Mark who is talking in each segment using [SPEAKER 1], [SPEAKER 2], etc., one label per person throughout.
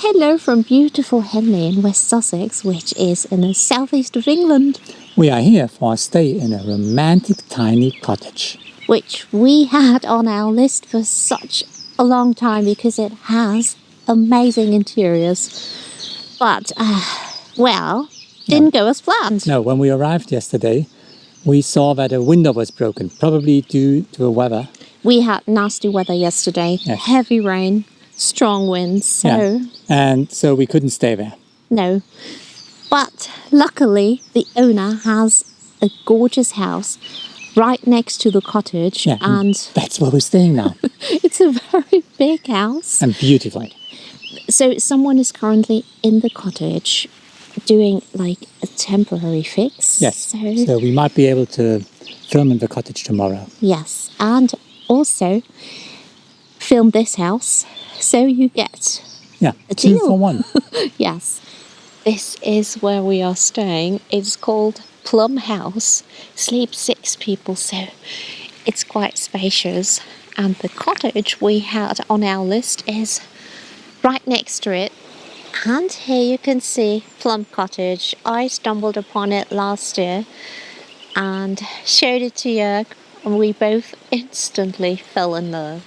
[SPEAKER 1] Hello from beautiful Henley in West Sussex, which is in the southeast of England.
[SPEAKER 2] We are here for a stay in a romantic tiny cottage,
[SPEAKER 1] Which we had on our list for such a long time because it has amazing interiors. But, didn't go as planned.
[SPEAKER 2] No, when we arrived yesterday, we saw that a window was broken, probably due to the weather.
[SPEAKER 1] We had nasty weather yesterday,
[SPEAKER 2] Yes.
[SPEAKER 1] heavy rain, strong winds, so
[SPEAKER 2] And so we couldn't stay there.
[SPEAKER 1] no. But luckily, the owner has a gorgeous house right next to the cottage,
[SPEAKER 2] Yeah,
[SPEAKER 1] and
[SPEAKER 2] that's where we're staying now.
[SPEAKER 1] it's a very big house.
[SPEAKER 2] And beautiful.
[SPEAKER 1] So someone is currently in the cottage doing like a temporary fix.
[SPEAKER 2] Yes, so we might be able to film in the cottage tomorrow.
[SPEAKER 1] Yes, and also film this house, so you get
[SPEAKER 2] Yeah,
[SPEAKER 1] a
[SPEAKER 2] 2
[SPEAKER 1] deal.
[SPEAKER 2] for 1.
[SPEAKER 1] Yes. This is where we are staying. It's called Plum House. Sleep 6 people, so it's quite spacious. And the cottage we had on our list is right next to it. And here you can see Plum Cottage. I stumbled upon it last year and showed it to Joerg, and we both instantly fell in love.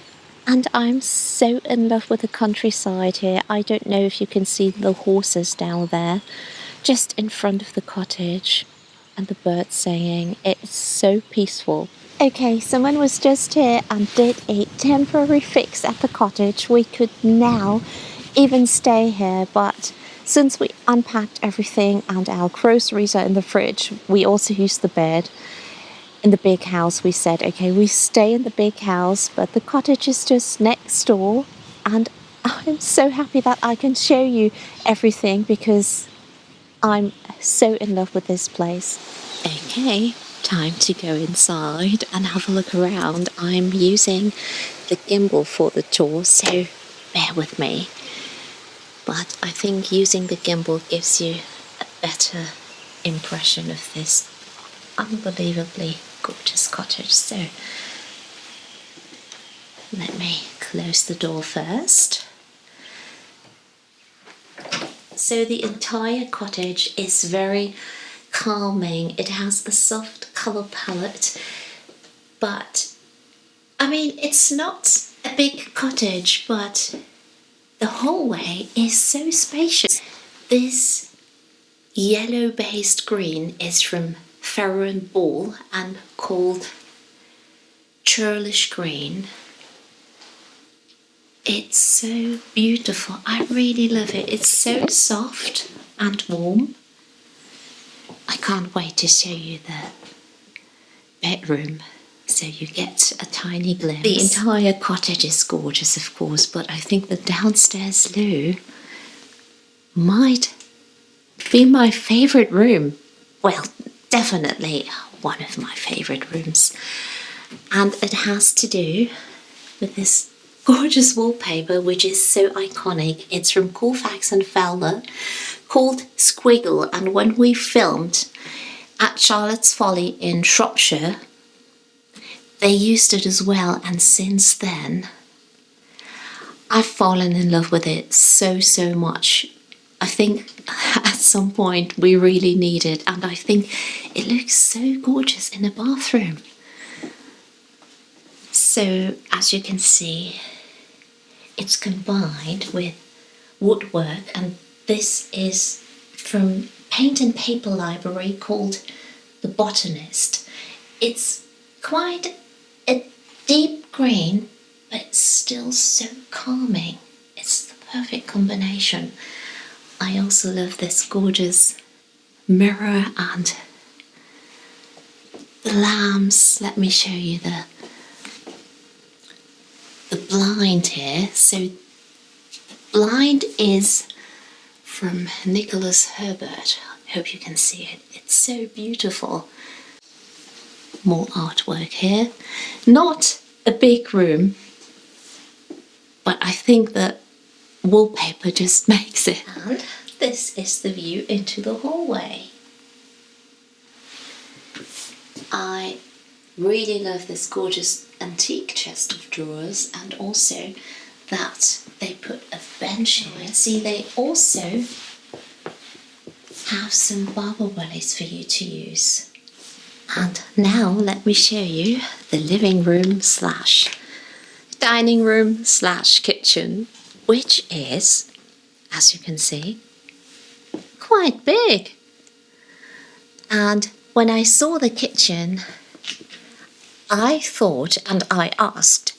[SPEAKER 1] And I'm so in love with the countryside here. I don't know if you can see the horses down there, just in front of the cottage, and the birds singing. It's so peaceful. Okay, someone was just here and did a temporary fix at the cottage. We could now even stay here, but since we unpacked everything and our groceries are in the fridge, we also used the bed. In the big house, we said, okay, we stay in the big house, but the cottage is just next door. And I'm so happy that I can show you everything because I'm so in love with this place. Okay, time to go inside and have a look around. I'm using the gimbal for the tour, so bear with me. But I think using the gimbal gives you a better impression of this unbelievably gorgeous cottage. So let me close the door first. So the entire cottage is very calming. It has a soft colour palette, but I mean, it's not a big cottage, but the hallway is so spacious. This yellow based green is from Farrow and Ball and called Churlish Green. It's so beautiful. I really love it. It's so soft and warm. I can't wait to show you the bedroom so you get a tiny glimpse. The entire cottage is gorgeous, of course, but I think the downstairs loo might be my favourite room. Well, definitely one of my favourite rooms. And it has to do with this gorgeous wallpaper, which is so iconic. It's from Colfax and Fowler, called Squiggle. And when we filmed at Charlotte's Folly in Shropshire, they used it as well. And since then, I've fallen in love with it so much. I think at some point we really need it, and I think it looks so gorgeous in a bathroom. So as you can see, it's combined with woodwork, and this is from Paint and Paper Library called The Botanist. It's quite a deep green, but it's still so calming. It's the perfect combination. I also love this gorgeous mirror and the lamps. Let me show you the blind here. So the blind is from Nicholas Herbert. I hope you can see it. It's so beautiful. More artwork here. Not a big room, but I think that wallpaper just makes it. And this is the view into the hallway. I really love this gorgeous antique chest of drawers, and also that they put a bench in it. See, they also have some barber wellies for you to use. And now let me show you the living room slash dining room slash kitchen, which is, as you can see, quite big. And when I saw the kitchen, I thought, and I asked,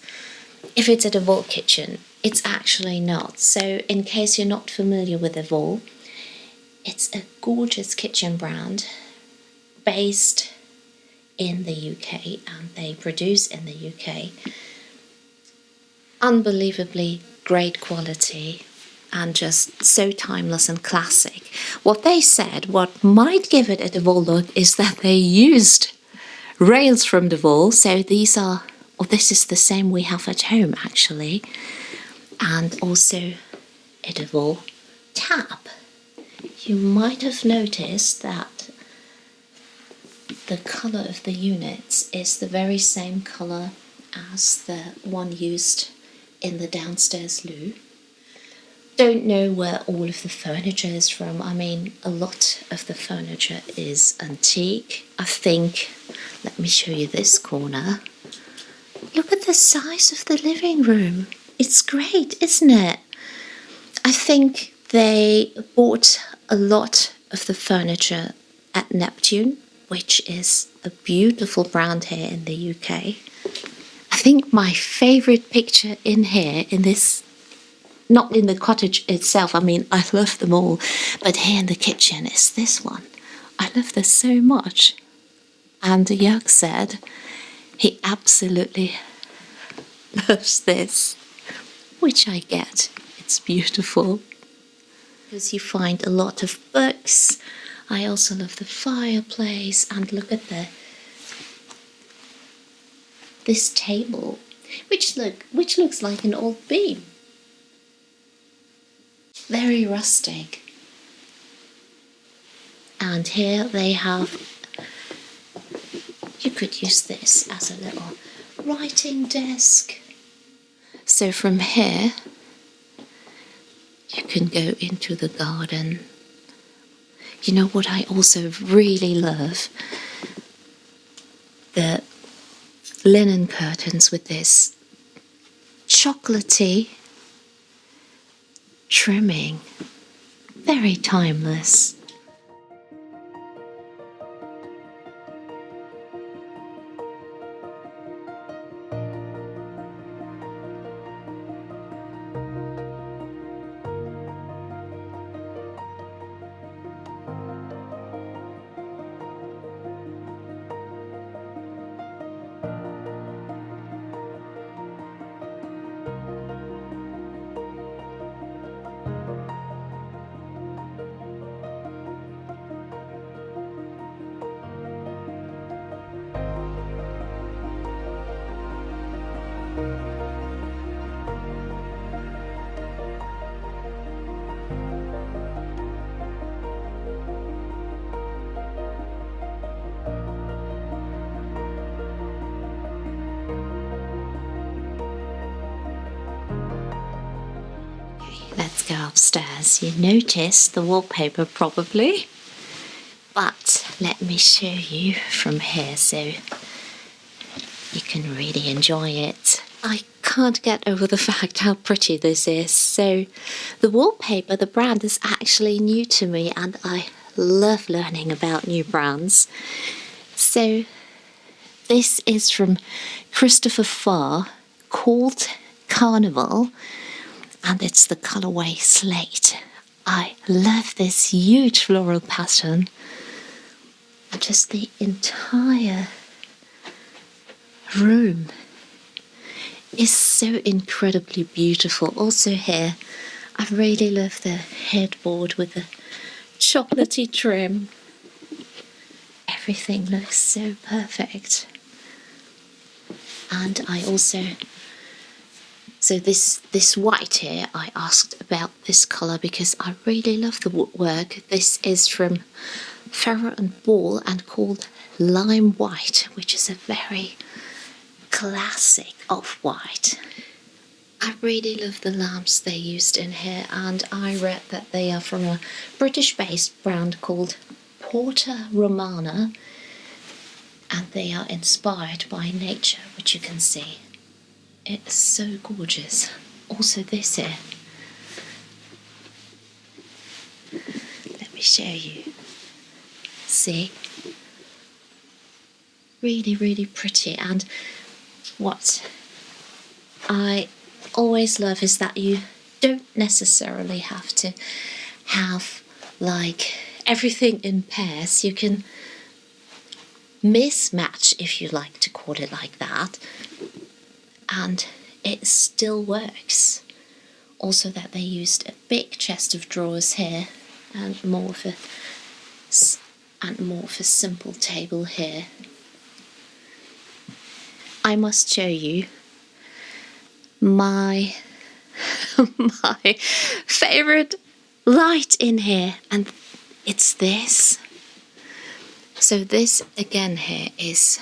[SPEAKER 1] if it's a DeVol kitchen. It's actually not. So in case you're not familiar with DeVol, it's a gorgeous kitchen brand based in the UK, and they produce in the UK. Unbelievably great quality and just so timeless and classic. What they said, what might give it a DeVol look, is that they used rails from DeVol. So these are, or this is the same we have at home actually, and also a DeVol tap. You might have noticed that the colour of the units is the very same colour as the one used in the downstairs loo. Don't know where all of the furniture is from. I mean, a lot of the furniture is antique. I think, let me show you this corner. Look at the size of the living room. It's great, isn't it? I think they bought a lot of the furniture at Neptune, which is a beautiful brand here in the UK. I think my favourite picture in here, in this, not in the cottage itself, I mean, I love them all, but here in the kitchen is this one. I love this so much. And Joerg said he absolutely loves this, which I get. It's beautiful. Because you find a lot of books. I also love the fireplace, and look at this table, which looks like an old beam. Very rustic. And here they have, you could use this as a little writing desk. So from here you can go into the garden. You know what I also really love? The linen curtains with this chocolatey trimming. Very timeless. Let's go upstairs. You noticed the wallpaper probably, but let me show you from here so you can really enjoy it. I can't get over the fact how pretty this is. So the wallpaper, the brand is actually new to me, and I love learning about new brands. So this is from Christopher Farr, called Carnival, and it's the colourway Slate. I love this huge floral pattern, and just the entire room is so incredibly beautiful. Also here, I really love the headboard with the chocolatey trim. Everything looks so perfect. And I also, so this white here, I asked about this colour because I really love the woodwork. This is from Farrer and Ball and called Lime White, which is a very classic off-white. I really love the lamps they used in here, and I read that they are from a British-based brand called Porta Romana, and they are inspired by nature, which you can see. It's so gorgeous. Also this here. Let me show you. See? Really, really pretty. And what I always love is that you don't necessarily have to have like everything in pairs. You can mismatch, if you like to call it like that, and it still works. Also that they used a big chest of drawers here and more of a simple table here. I must show you my my favorite light in here, and it's this. So this again here is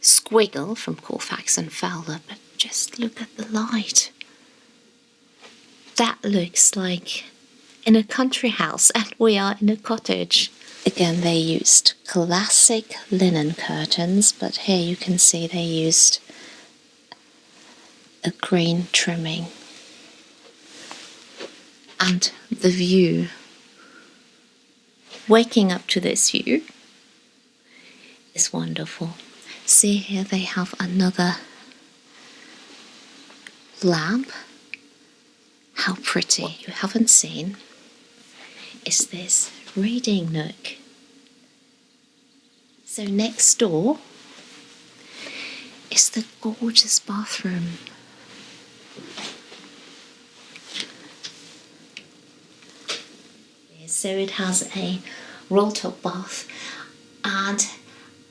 [SPEAKER 1] Squiggle from Colfax and Fowler, but just look at the light. That looks like in a country house, and we are in a cottage. Again, they used classic linen curtains, but here you can see they used a green trimming. And the view, waking up to this view, is wonderful. See here they have another lamp. How pretty. What you haven't seen is this reading nook. So next door is the gorgeous bathroom. So it has a roll-top bath, and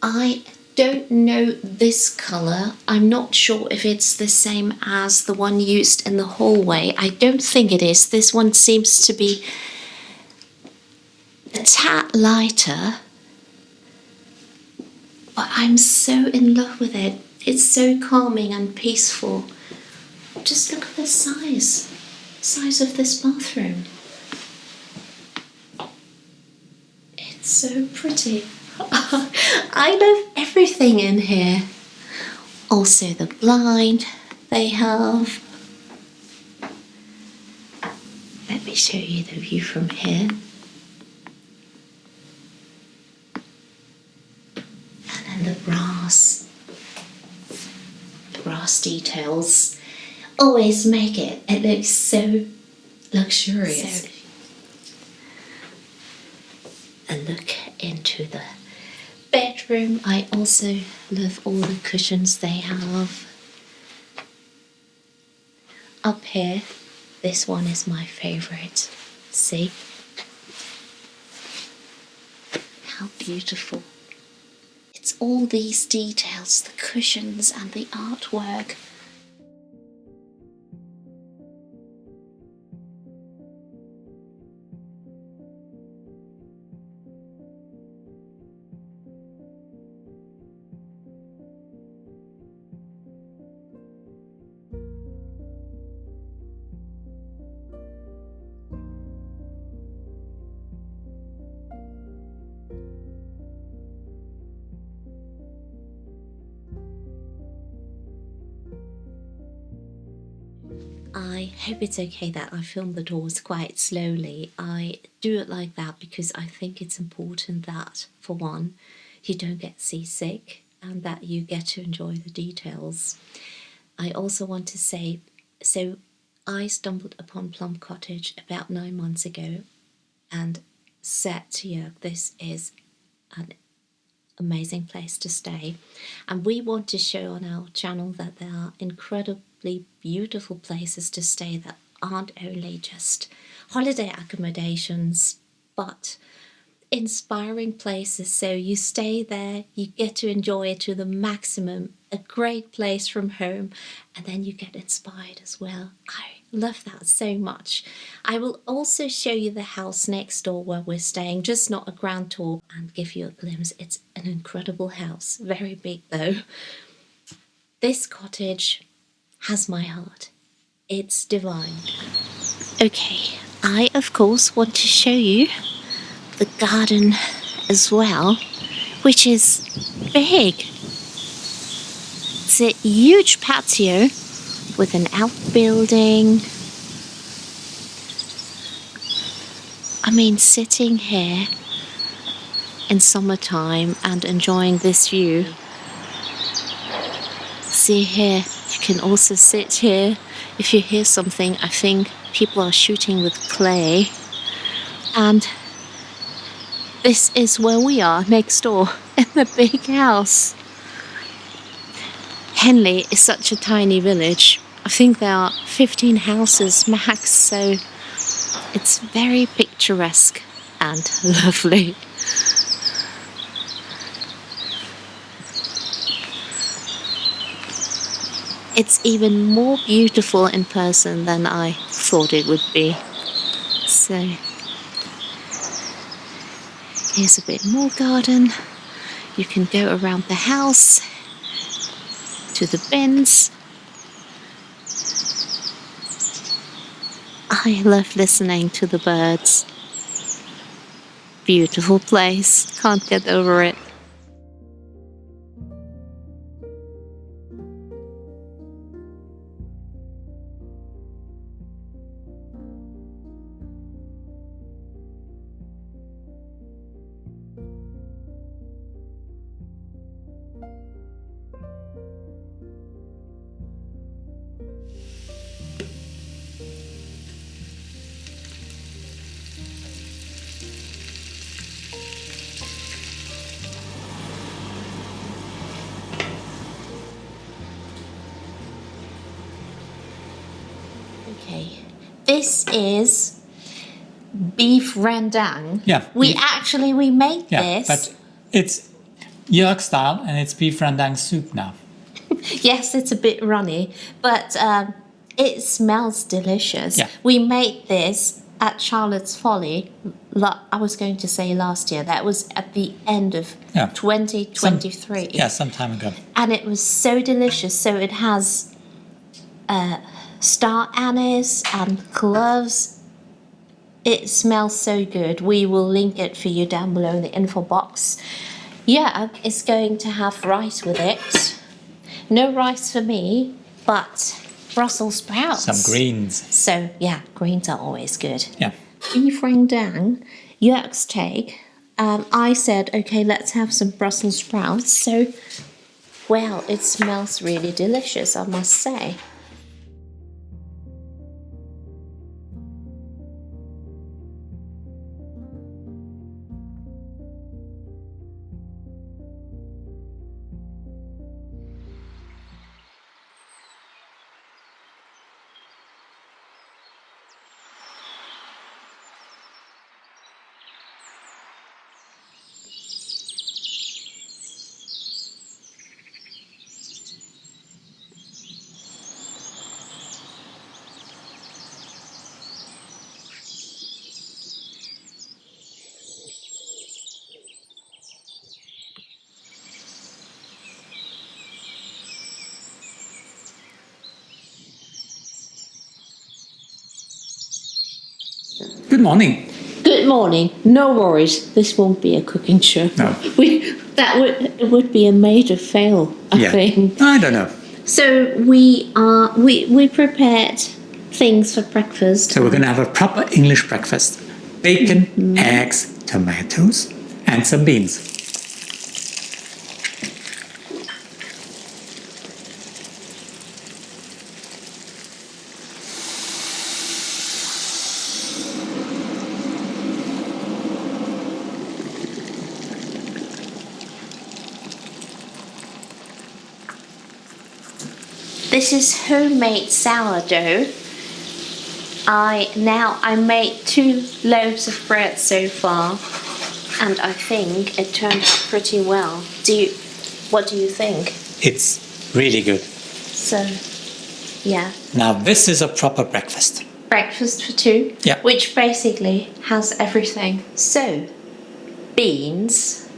[SPEAKER 1] I don't know this colour. I'm not sure if it's the same as the one used in the hallway. I don't think it is. This one seems to be a tad lighter, but I'm so in love with it. It's so calming and peaceful. Just look at the size of this bathroom. It's so pretty. I love everything in here. Also the blind they have. Let me show you the view from here. And then the brass details always make it looks so luxurious. A look into the bedroom. I also love all the cushions they have. Up here, this one is my favourite. See? How beautiful. It's all these details, the cushions and the artwork. I hope it's okay that I film the doors quite slowly. I do it like that because I think it's important that, for one, you don't get seasick and that you get to enjoy the details. I also want to say, so I stumbled upon Plum Cottage about 9 months ago and said to Joerg, this is an amazing place to stay, and we want to show on our channel that there are incredibly beautiful places to stay that aren't only just holiday accommodations but inspiring places. So you stay there, you get to enjoy it to the maximum, a great place from home, and then you get inspired as well. I love that so much. I will also show you the house next door where we're staying, just not a grand tour, and give you a glimpse. It's an incredible house, very big though. This cottage has my heart. It's divine. Okay, I of course want to show you the garden as well, which is big. It's a huge patio with an outbuilding. I mean, sitting here in summertime and enjoying this view. See here, you can also sit here. If you hear something, I think people are shooting with clay. And this is where we are, next door, in the big house. Henley is such a tiny village. I think there are 15 houses max, so it's very picturesque and lovely. It's even more beautiful in person than I thought it would be. So here's a bit more garden. You can go around the house to the bins. I love listening to the birds. Beautiful place, can't get over it. Okay, this is beef rendang.
[SPEAKER 2] Yeah.
[SPEAKER 1] We made
[SPEAKER 2] Yeah,
[SPEAKER 1] this.
[SPEAKER 2] but it's Joerg style and it's beef rendang soup now.
[SPEAKER 1] Yes, it's a bit runny, but it smells delicious.
[SPEAKER 2] Yeah.
[SPEAKER 1] We made this at Charlotte's Folly. I was going to say last year. That was at the end of 2023.
[SPEAKER 2] Some time ago.
[SPEAKER 1] And it was so delicious. So it has star anise and cloves. It smells so good. We will link it for you down below in the info box. Yeah, it's going to have rice with it. No rice for me, but Brussels sprouts.
[SPEAKER 2] Some greens.
[SPEAKER 1] So, yeah, greens are always good.
[SPEAKER 2] Yeah.
[SPEAKER 1] Beef rendang, Joerg's take. I said, okay, let's have some Brussels sprouts. So, well, it smells really delicious, I must say.
[SPEAKER 2] Good morning.
[SPEAKER 1] Good morning. No worries. This won't be a cooking show.
[SPEAKER 2] No.
[SPEAKER 1] It would be a major fail, I think.
[SPEAKER 2] I don't know.
[SPEAKER 1] So we prepared things for breakfast.
[SPEAKER 2] So we're going to have a proper English breakfast. Bacon, eggs, tomatoes, and some beans.
[SPEAKER 1] This is homemade sourdough. I made 2 loaves of bread so far, and I think it turned out pretty well. What do you think?
[SPEAKER 2] It's really good.
[SPEAKER 1] So, yeah.
[SPEAKER 2] Now this is a proper breakfast.
[SPEAKER 1] Breakfast for 2?
[SPEAKER 2] Yeah.
[SPEAKER 1] Which basically has everything. So, beans,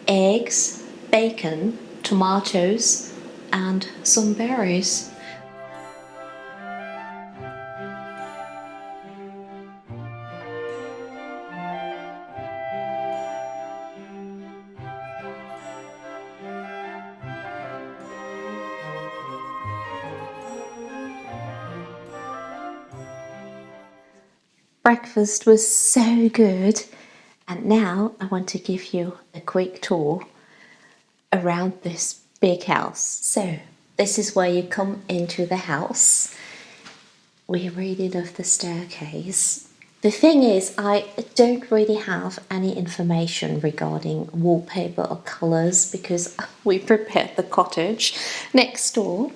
[SPEAKER 1] eggs, bacon, tomatoes, and some berries. Breakfast was so good, and now I want to give you a quick tour around this big house. So, this is where you come into the house. We really love the staircase. The thing is, I don't really have any information regarding wallpaper or colours because we prepared the cottage next door.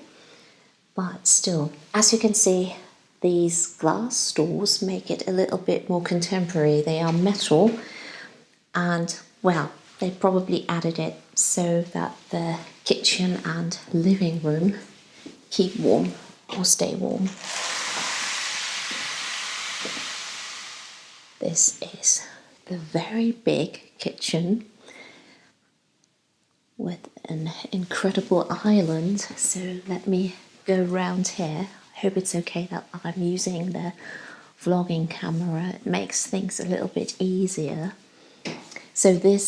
[SPEAKER 1] But still, as you can see, these glass doors make it a little bit more contemporary. They are metal and, well, they probably added it so that the kitchen and living room keep warm or stay warm. This is the very big kitchen with an incredible island. So let me go round here. I hope it's okay that I'm using the vlogging camera. It makes things a little bit easier. So the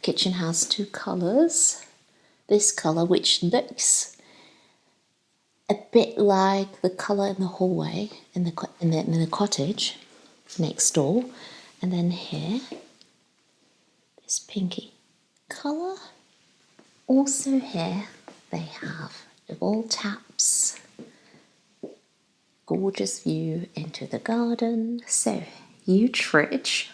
[SPEAKER 1] kitchen has two colours. This colour, which looks a bit like the colour in the hallway in the cottage next door, and then here this pinky colour. Also here they have double taps, gorgeous view into the garden, so huge fridge,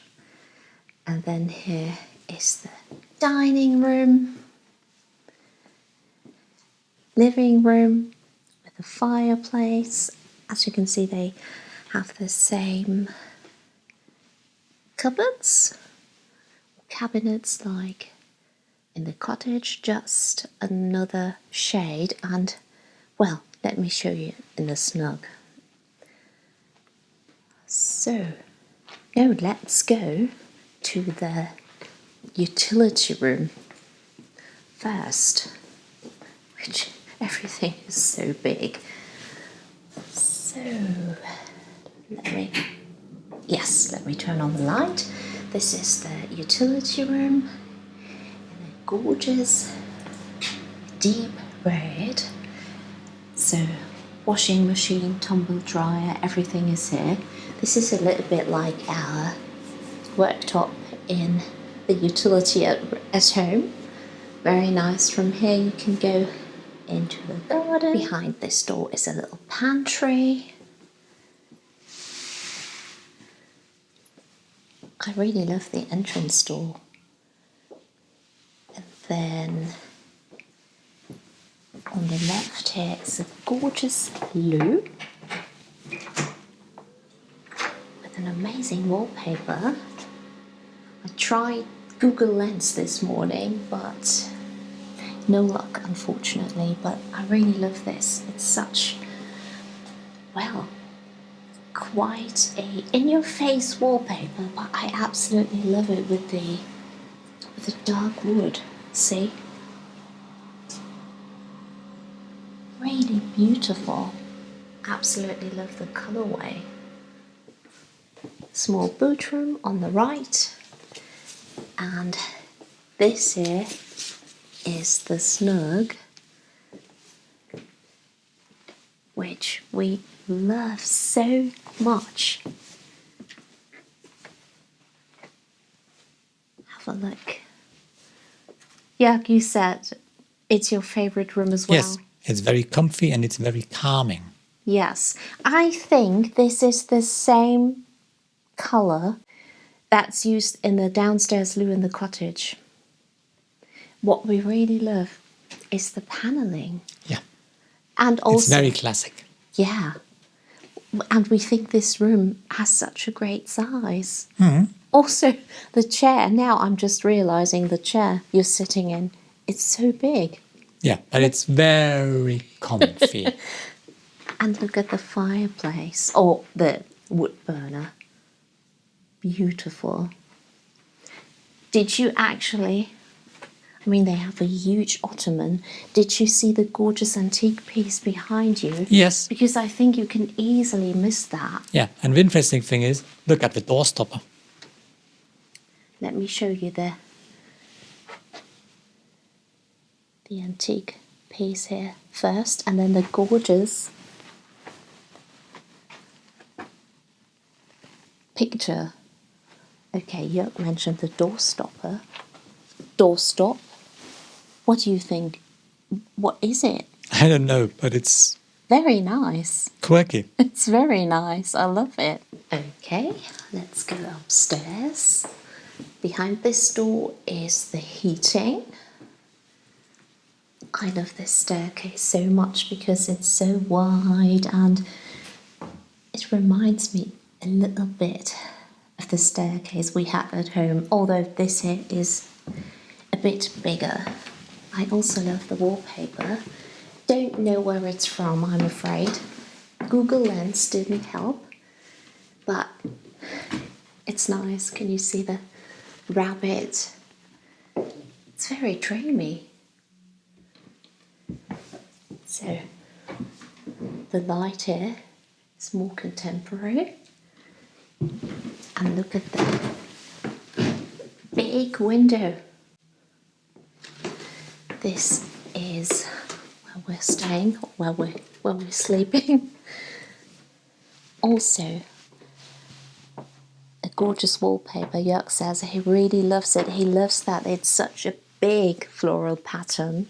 [SPEAKER 1] and then here is the dining room, living room with a fireplace. As you can see, they have the same cupboards, cabinets like in the cottage, just another shade. And well, let me show you in the snug. So now let's go to the utility room first, which everything is so big. So let me turn on the light. This is the utility room in a gorgeous deep red. So washing machine, tumble dryer, everything is here. This is a little bit like our worktop in the utility at home. Very nice. From here you can go into the garden. Behind this door is a little pantry. I really love the entrance door. And then on the left here is a gorgeous loo with an amazing wallpaper. I tried Google Lens this morning, but no luck unfortunately, but I really love this. It's such, well, quite a in-your-face wallpaper, but I absolutely love it with the dark wood. See? Really beautiful. Absolutely love the colorway. Small boot room on the right, and this here is the snug, which we love so much. Have a look. Yeah, you said it's your favorite room as well.
[SPEAKER 2] Yes, it's very comfy and it's very calming.
[SPEAKER 1] Yes, I think this is the same colour that's used in the downstairs loo in the cottage. What we really love is the panelling.
[SPEAKER 2] Yeah,
[SPEAKER 1] And also,
[SPEAKER 2] it's very classic.
[SPEAKER 1] yeah, and we think this room has such a great size. Also, the chair, now I'm just realising the chair you're sitting in, it's so big.
[SPEAKER 2] Yeah, but it's very comfy.
[SPEAKER 1] And look at the fireplace, or the wood burner. Beautiful. Did you actually, I mean, they have a huge ottoman. Did you see the gorgeous antique piece behind you?
[SPEAKER 2] Yes.
[SPEAKER 1] Because I think you can easily miss that.
[SPEAKER 2] Yeah, and the interesting thing is, look at the door stopper.
[SPEAKER 1] Let me show you the antique piece here first, and then the gorgeous picture. Okay, Joerg mentioned the doorstopper. Doorstop. What do you think? What is it?
[SPEAKER 2] I don't know, but it's
[SPEAKER 1] Very nice.
[SPEAKER 2] quirky.
[SPEAKER 1] It's very nice. I love it. Okay, let's go upstairs. Behind this door is the heating. I love this staircase so much because it's so wide and it reminds me a little bit of the staircase we had at home, although this here is a bit bigger. I also love the wallpaper. Don't know where it's from, I'm afraid. Google Lens didn't help, but it's nice. Can you see the rabbit? It's very dreamy. So the light here is more contemporary. And look at the big window. This is where we're staying, where we're sleeping. Also, a gorgeous wallpaper. Joerg says he really loves it. He loves that it's such a big floral pattern.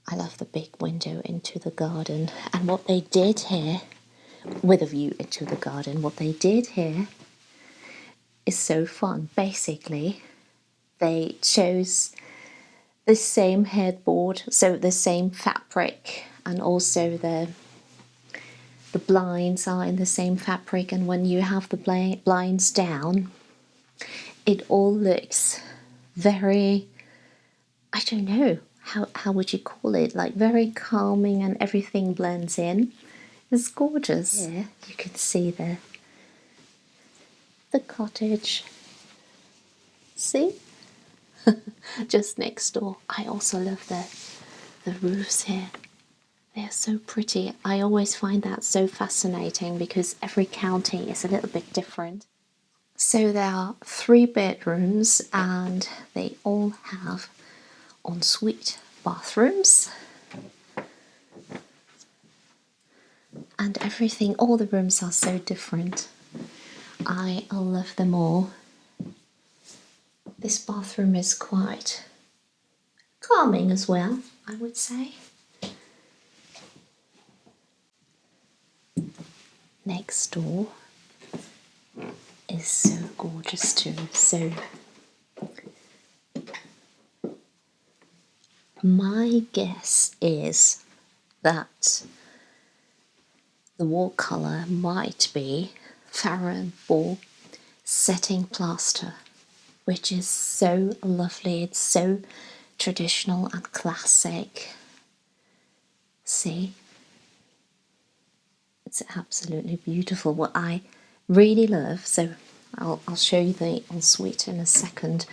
[SPEAKER 1] I love the big window into the garden. And what they did here, with a view into the garden, what they did here is so fun. Basically, they chose the same headboard, so the same fabric, and also the blinds are in the same fabric. And when you have the blinds down, it all looks very, I don't know, how would you call it? Like very calming, and everything blends in. It's gorgeous. Here you can see the cottage. See? Just next door. I also love the roofs here. They're so pretty. I always find that so fascinating because every county is a little bit different. So there are 3 bedrooms and they all have ensuite bathrooms. And everything, all the rooms are so different. I love them all. This bathroom is quite calming as well, I would say. Next door is so gorgeous too. So my guess is that the wall colour might be Farrow setting plaster, which is so lovely. It's so traditional and classic. See? It's absolutely beautiful. What I really love, so I'll show you the ensuite in a second.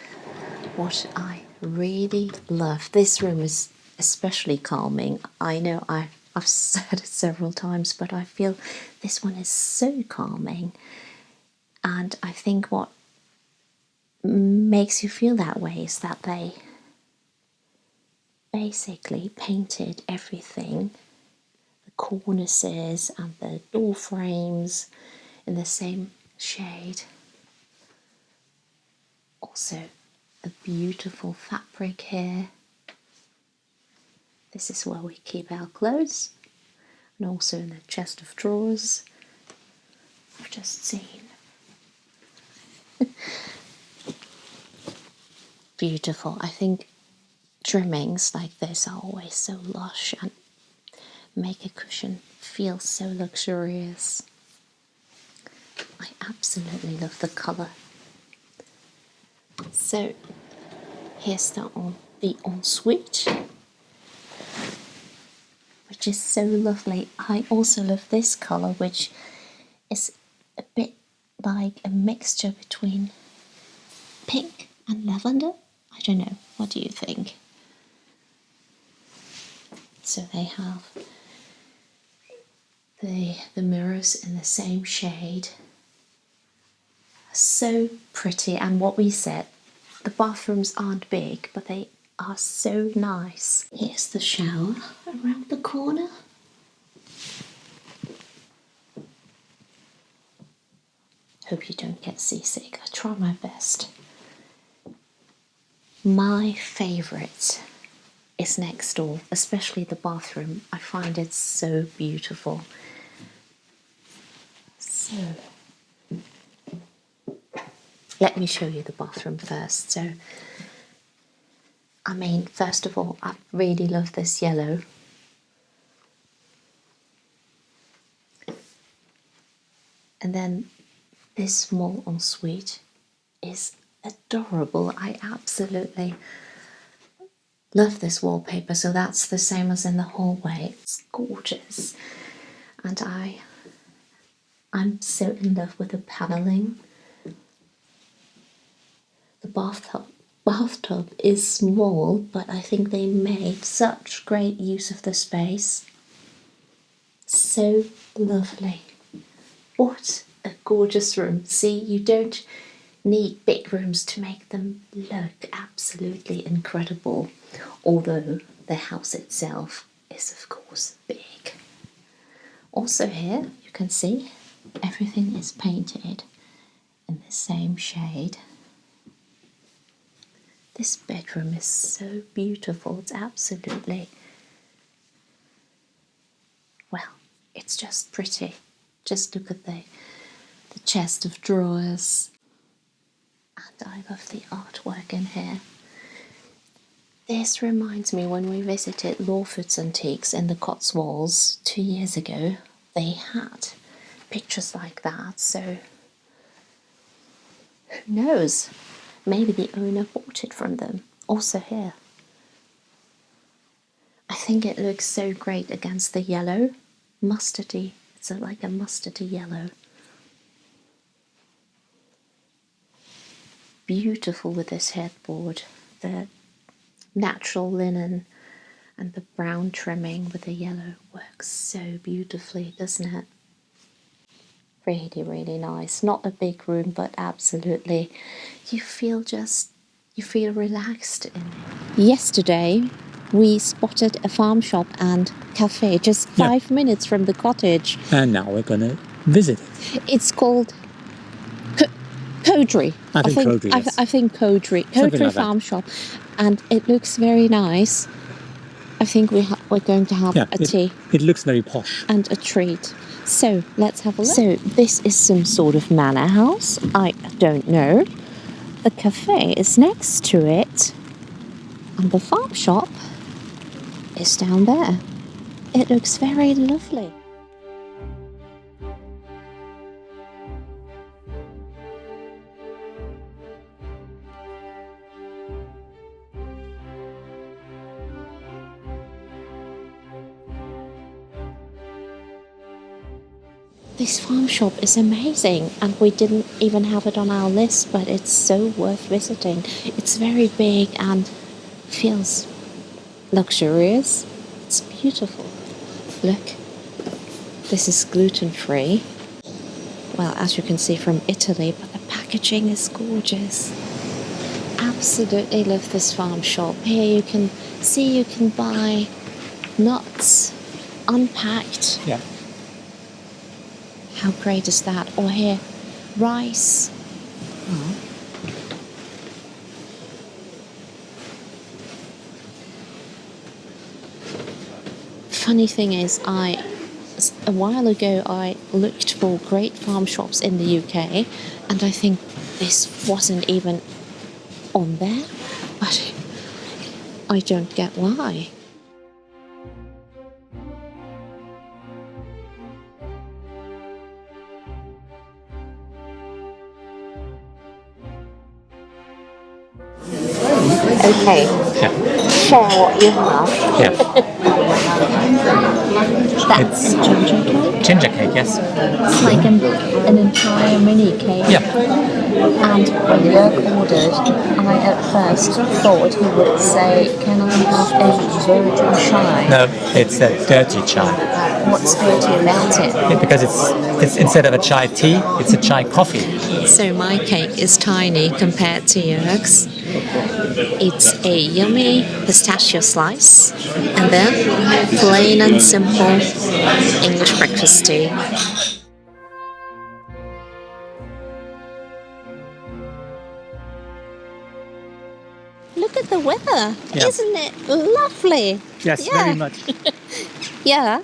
[SPEAKER 1] What I really love, this room is especially calming. I know I've said it several times, but I feel this one is so calming. And I think what makes you feel that way is that they basically painted everything, the cornices and the door frames, in the same shade. Also a beautiful fabric here. This is where we keep our clothes, and also in the chest of drawers. I've just seen. Beautiful. I think trimmings like this are always so lush and make a cushion feel so luxurious. I absolutely love the colour. So here's the ensuite, which is so lovely. I also love this colour, which is a bit like a mixture between pink and lavender. I don't know, what do you think? So they have the mirrors in the same shade. So pretty, and what we said, the bathrooms aren't big, but they are so nice. Here's the shower around the corner. Hope you don't get seasick. I try my best. My favourite is next door, especially the bathroom. I find it so beautiful. So, let me show you the bathroom first. So, I mean, first of all, I really love this yellow. And then this small ensuite is adorable. I absolutely love this wallpaper. So that's the same as in the hallway. It's gorgeous. And I'm so in love with the paneling. The bathtub is small, but I think they made such great use of the space. So lovely. What a gorgeous room. See, you don't need big rooms to make them look absolutely incredible, although the house itself is of course big. Also here you can see everything is painted in the same shade. This bedroom is so beautiful. It's absolutely, well, it's just pretty. Just look at the chest of drawers. And I love the artwork in here. This reminds me when we visited Lawford's Antiques in the Cotswolds 2 years ago. They had pictures like that, so who knows? Maybe the owner bought it from them. Also here. I think it looks so great against the yellow. Mustardy. It's like a mustardy yellow. Beautiful with this headboard. The natural linen and the brown trimming with the yellow works so beautifully, doesn't it? Really, really nice. Not a big room, but absolutely you feel relaxed in it. Yesterday we spotted a farm shop and cafe just 5 minutes from the cottage.
[SPEAKER 2] And now we're going to visit it.
[SPEAKER 1] It's called Cowdrey.
[SPEAKER 2] I think Cowdrey, yes.
[SPEAKER 1] I think Cowdrey. Cowdrey
[SPEAKER 2] like
[SPEAKER 1] farm shop. And it looks very nice. I think we're going to have a tea.
[SPEAKER 2] It looks very posh.
[SPEAKER 1] And a treat. So, let's have a look. So, this is some sort of manor house. I don't know. The cafe is next to it. And the farm shop is down there. It looks very lovely. This farm shop is amazing, and we didn't even have it on our list, but it's so worth visiting. It's very big and feels luxurious. It's beautiful. Look, this is gluten-free. Well, as you can see from Italy, but the packaging is gorgeous. Absolutely love this farm shop. Here you can see you can buy nuts unpacked.
[SPEAKER 2] Yeah.
[SPEAKER 1] How great is that? Or here, rice. Oh. Funny thing is, a while ago I looked for great farm shops in the UK, and I think this wasn't even on there, but I don't get why. Okay, share what you have.
[SPEAKER 2] Yeah.
[SPEAKER 1] That's ginger cake.
[SPEAKER 2] Ginger cake, yes.
[SPEAKER 1] It's like an entire mini cake.
[SPEAKER 2] Yeah.
[SPEAKER 1] And when Joerg ordered, I at first thought he would say, "Can I have a virgin chai?"
[SPEAKER 2] No, it's a dirty chai.
[SPEAKER 1] What's dirty about it?
[SPEAKER 2] Because it's instead of a chai tea, it's a chai coffee.
[SPEAKER 1] So my cake is tiny compared to Joerg's. It's a yummy pistachio slice, and then plain and simple English breakfast tea. look at the weather.
[SPEAKER 2] Yeah.
[SPEAKER 1] Isn't it lovely?
[SPEAKER 2] Yes,
[SPEAKER 1] Yeah.
[SPEAKER 2] very much.
[SPEAKER 1] Yeah.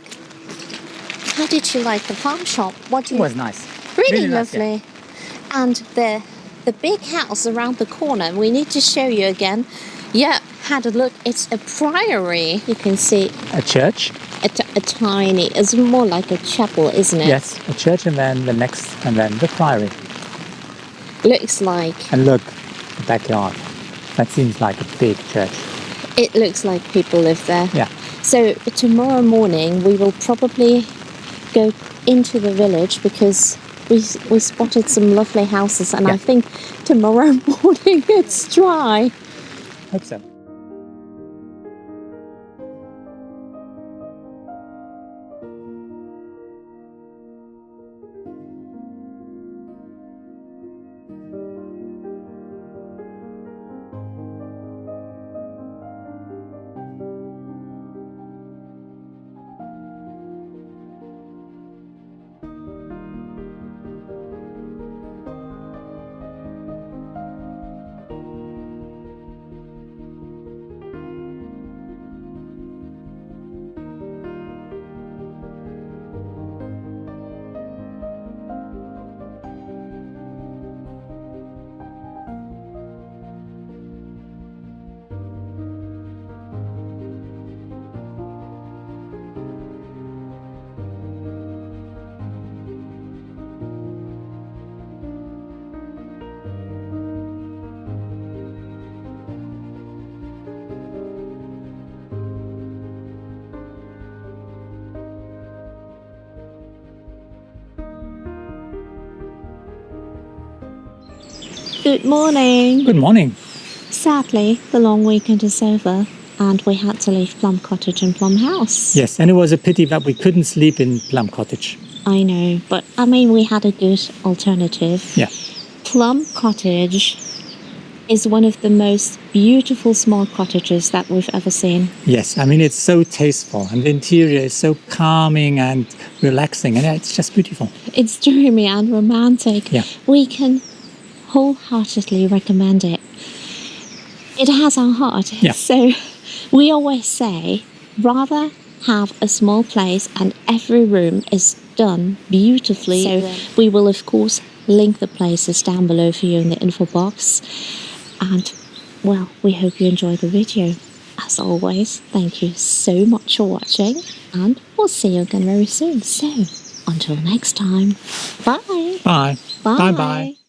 [SPEAKER 1] How did you like the farm shop? What do
[SPEAKER 2] It
[SPEAKER 1] you...
[SPEAKER 2] was nice.
[SPEAKER 1] Really
[SPEAKER 2] nice, yeah.
[SPEAKER 1] lovely. And the big house around the corner, we need to show you again. Yeah, had a look. It's a priory. You can see
[SPEAKER 2] A church.
[SPEAKER 1] a tiny, it's more like a chapel, isn't it?
[SPEAKER 2] Yes, a church and then the next, and then the priory.
[SPEAKER 1] Looks like,
[SPEAKER 2] And look, the backyard. That seems like a big church.
[SPEAKER 1] it looks like people live there.
[SPEAKER 2] Yeah.
[SPEAKER 1] So tomorrow morning we will probably go into the village because we spotted some lovely houses, and
[SPEAKER 2] Yeah.
[SPEAKER 1] I think tomorrow morning it's dry.
[SPEAKER 2] Hope so.
[SPEAKER 1] Good morning.
[SPEAKER 2] Good morning.
[SPEAKER 1] Sadly, the long weekend is over and we had to leave Plum Cottage and Plum House.
[SPEAKER 2] Yes, and it was a pity that we couldn't sleep in Plum Cottage.
[SPEAKER 1] I know, but I mean, we had a good alternative.
[SPEAKER 2] Yeah.
[SPEAKER 1] Plum Cottage is one of the most beautiful small cottages that we've ever seen.
[SPEAKER 2] Yes, I mean, it's so tasteful and the interior is so calming and relaxing, and it's just beautiful.
[SPEAKER 1] It's dreamy and romantic.
[SPEAKER 2] Yeah.
[SPEAKER 1] We can wholeheartedly recommend it. It has our heart.
[SPEAKER 2] Yeah.
[SPEAKER 1] So we always say, rather have a small place and every room is done beautifully. So we will, of course, link the places down below for you in the info box. And, well, we hope you enjoy the video. As always, thank you so much for watching, and we'll see you again very soon. So, until next time, bye.
[SPEAKER 2] Bye.
[SPEAKER 1] Bye.
[SPEAKER 2] Bye-bye.